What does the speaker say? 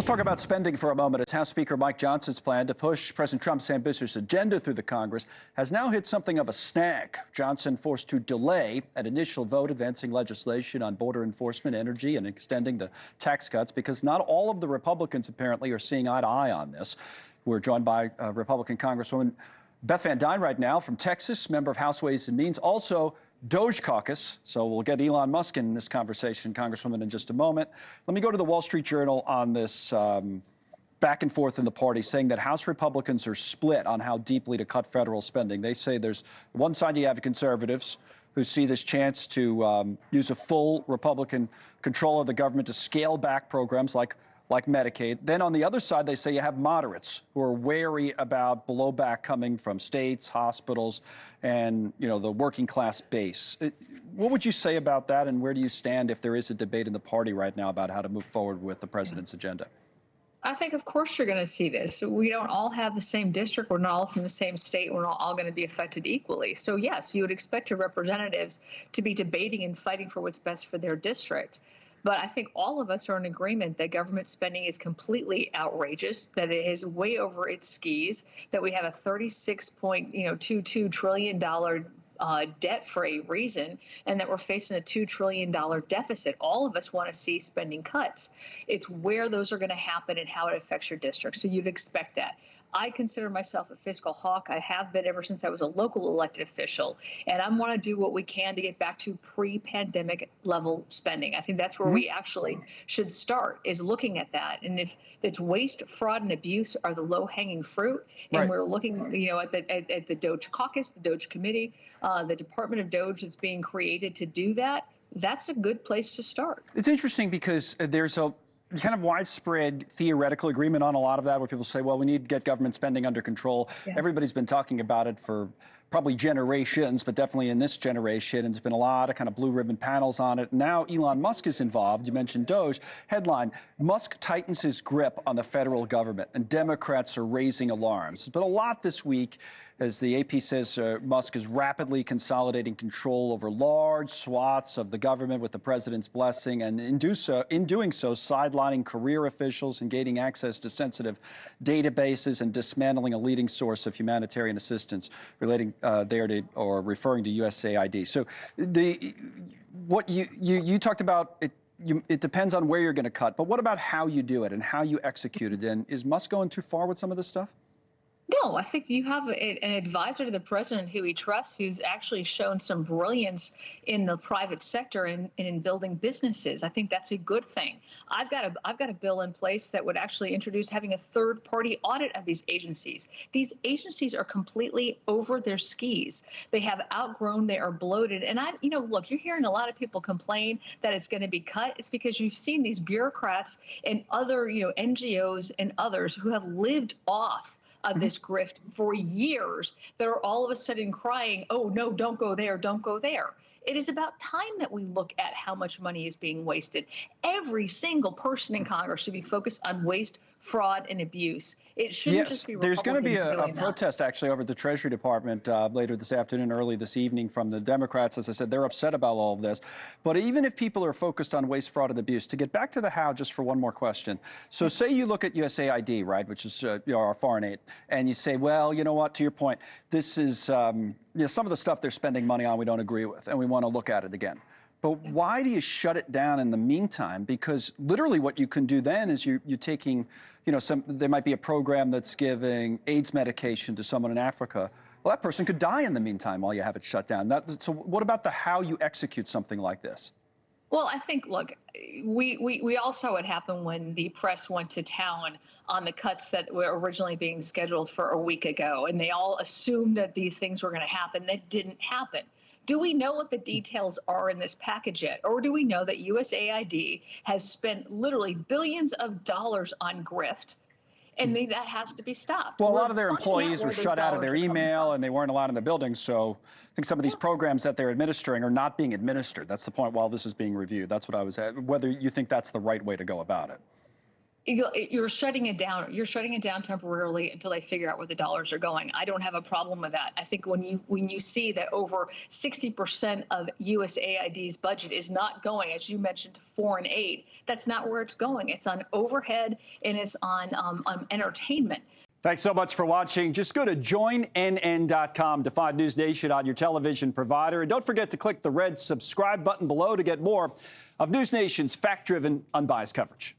talk about spending for a moment. As House Speaker Mike Johnson's plan to push President Trump's ambitious agenda through the Congress has now hit something of a snag. Johnson forced to delay an initial vote advancing legislation on border enforcement, energy, and extending the tax cuts because not all of the Republicans apparently are seeing eye to eye on this. We're joined by Republican Congresswoman Beth Van Duyne right now from Texas, member of House Ways and Means, also DOGE Caucus. So we'll get Elon Musk in this conversation, Congresswoman, in just a moment. Let me go to the Wall Street Journal on this back and forth in the party, saying that House Republicans are split on how deeply to cut federal spending. They say there's one side you have conservatives who see this chance to use a full Republican control of the government to scale back programs like Medicaid. Then on the other side, they say you have moderates who are wary about blowback coming from states, hospitals, and the working class base. What would you say about that, and where do you stand if there is a debate in the party right now about how to move forward with the president's agenda? I think, of course, you're going to see this. We don't all have the same district. We're not all from the same state. We're not all going to be affected equally. So, yes, you would expect your representatives to be debating and fighting for what's best for their district. But I think all of us are in agreement that government spending is completely outrageous, that it is way over its skis, that we have a $36.22 trillion debt for a reason, and that we're facing a $2 trillion deficit. All of us want to see spending cuts. It's where those are going to happen and how it affects your district. So you'd expect that. I consider myself a fiscal hawk. I have been ever since I was a local elected official, and I want to do what we can to get back to pre-pandemic level spending. I think that's where we actually should start, is looking at that. And if it's waste, fraud, and abuse are the low-hanging fruit, and we're looking, at the DOGE Caucus, the DOGE Committee, the Department of DOGE that's being created to do that, that's a good place to start. It's interesting because there's a kind of widespread theoretical agreement on a lot of that, where people say, well, we need to get government spending under control. Yeah. Everybody's been talking about it for probably generations, but definitely in this generation. And there's been a lot of kind of blue ribbon panels on it. Now Elon Musk is involved. You mentioned DOGE. Headline, Musk tightens his grip on the federal government, and Democrats are raising alarms. There's been a lot this week, as the AP says, Musk is rapidly consolidating control over large swaths of the government with the president's blessing, and in doing so, sidelining career officials and gaining access to sensitive databases and dismantling a leading source of humanitarian assistance relating or referring to USAID. So what you talked about, it depends on where you're going to cut, but what about how you do it and how you execute it? And is Musk going too far with some of this stuff? No, I think you have an advisor to the president who he trusts, who's actually shown some brilliance in the private sector and in building businesses. I think that's a good thing. I've got a bill in place that would actually introduce having a third-party audit of these agencies. These agencies are completely over their skis. They have outgrown, they are bloated. And look, you're hearing a lot of people complain that it's going to be cut. It's because you've seen these bureaucrats and other, NGOs and others who have lived off of this grift for years that are all of a sudden crying, oh, no, don't go there, don't go there. It is about time that we look at how much money is being wasted. Every single person in Congress should be focused on waste, fraud, and abuse. It shouldn't just be Republicans. There's going to be a protest actually over at the Treasury Department later this afternoon, early this evening, from the Democrats. As I said, they're upset about all of this. But even if people are focused on waste, fraud, and abuse, to get back to the how, just for one more question. So say you look at USAID, right, which is our foreign aid, and you say, well, you know what, to your point, this is some of the stuff they're spending money on we don't agree with, and we want to look at it again. But why do you shut it down in the meantime? Because literally what you can do then is you're taking, there might be a program that's giving AIDS medication to someone in Africa. Well, that person could die in the meantime while you have it shut down. So what about the how you execute something like this? Well, I think, look, we all saw what happened when the press went to town on the cuts that were originally being scheduled for a week ago, and they all assumed that these things were going to happen. That didn't happen. Do we know what the details are in this package yet? Or do we know that USAID has spent literally billions of dollars on grift, and that has to be stopped? Well, a lot of their employees were shut out of their email, and they weren't allowed in the building. So I think some of these programs that they're administering are not being administered. That's the point while this is being reviewed. That's what I was at, whether you think that's the right way to go about it. you're shutting it down. You're shutting it down temporarily until they figure out where the dollars are going. I don't have a problem with that. I think when you see that over 60% of USAID's budget is not going, as you mentioned, to foreign aid, that's not where it's going. It's on overhead and it's on entertainment. Thanks so much for watching. Just go to joinnn.com to find News Nation on your television provider. And don't forget to click the red subscribe button below to get more of News Nation's fact-driven, unbiased coverage.